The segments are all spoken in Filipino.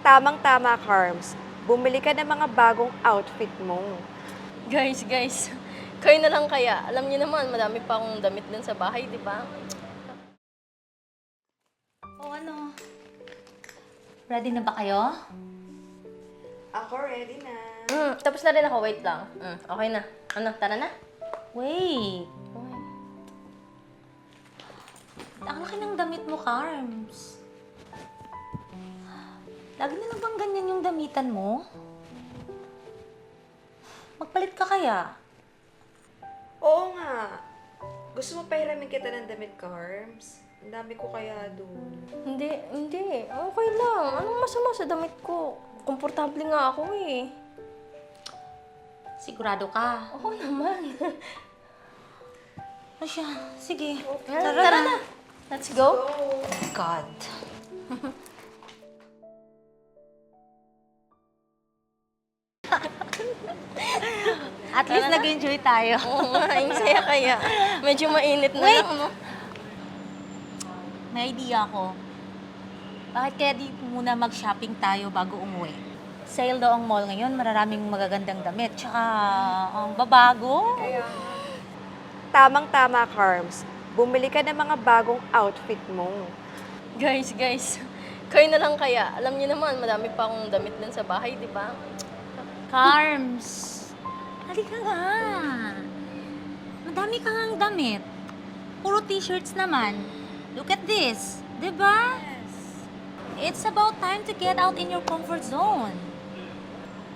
Tamang-tama, Carms. Bumili ka ng mga bagong outfit mo. Guys, kayo na lang kaya. Alam niyo naman, madami pa akong damit dun sa bahay, di ba? O ano? Ready na ba kayo? Ako ready na. Tapos na rin ako, wait lang. Okay na. Ano, tara na? Wait. Okay. Ang laki ng damit mo, Carms. Lagi na lang bang ganyan yung damitan mo? Magpalit ka kaya? Oo nga. Gusto mo pahiramin kita ng damit, Carms? Ang dami ko kaya doon. Hindi. Okay lang. Anong masama sa damit ko? Komportable nga ako eh. Sigurado ka? Oo naman. O siya, sige. Tara na. Let's go. God. At least nag-enjoy tayo. Oo nga, yung saya kaya. Medyo mainit na Wait! lang, no? May idea ako. Bakit kaya di muna mag-shopping tayo bago umuwi? Sale daw ang mall ngayon, maraming magagandang damit. Tsaka, ang babago. Tamang-tama, Carms. Bumili ka ng mga bagong outfit mo. Guys, kayo na lang kaya. Alam niyo naman, madami pa akong damit dun sa bahay, di ba? Carms! Halika nga. Madami ka ngang damit. Puro t-shirts naman. Look at this. Diba? It's about time to get out in your comfort zone.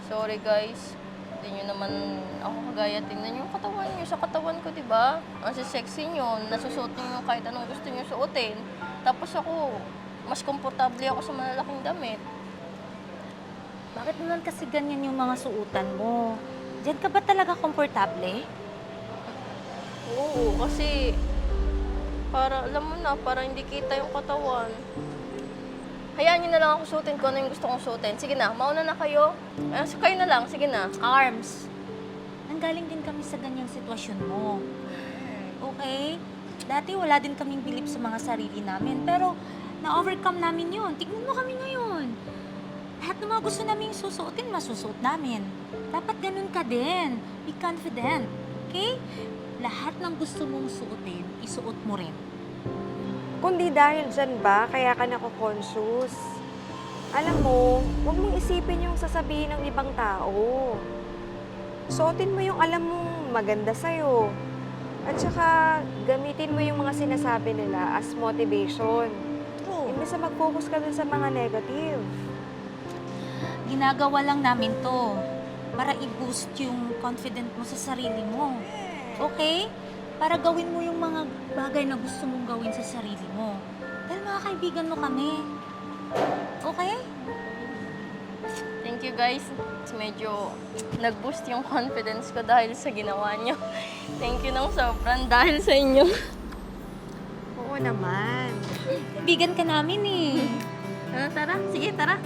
Sorry guys, hindi nyo naman ako kagaya. Tingnan nyo yung katawan nyo sa katawan ko, di ba? Ang sexy nyo, nasusuot nyo kahit anong gusto nyo suotin. Tapos ako, mas komportable ako sa malalaking damit. Bakit naman kasi ganyan yung mga suotan mo? Diyan ka ba talaga komportable? Oo, kasi para, alam mo na, para hindi kita yung katawan. Hayaan nyo na lang ako suotin kung ano yung gusto kong suotin. Sige na, mauna na kayo. Kayo na lang, sige na. Arms, nanggaling din kami sa ganyang sitwasyon mo. Okay? Dati wala din kaming bilib sa mga sarili namin, pero na-overcome namin yun. Tignan mo kami ngayon. Lahat ng mga gusto naming susuotin, masusuot namin. Dapat ganun ka din. Be confident. Okay? Lahat ng gusto mong suotin, isuot mo rin. Kundi dahil dyan ba, kaya ka nako-conscious. Alam mo, huwag mong isipin yung sasabihin ng ibang tao. Suotin mo yung alam mong maganda sa'yo. At saka, gamitin mo yung mga sinasabi nila as motivation. True. Imbes na mag-focus ka dun sa mga negative. Ginagawa lang namin to para i-boost yung confident mo sa sarili mo. Okay? Para gawin mo yung mga bagay na gusto mong gawin sa sarili mo. Dahil mga kaibigan mo kami. Okay? Thank you guys. Medyo nag-boost yung confidence ko dahil sa ginawa nyo. Thank you ng sobrang dahil sa inyo. Oo naman. Kaibigan ka namin eh. Tara, sige, tara.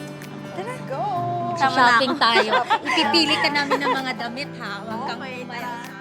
Tara, go! Shopping tayo. Ipipili ka namin ng mga damit ha. Huwag kang Okay, umaya. tara.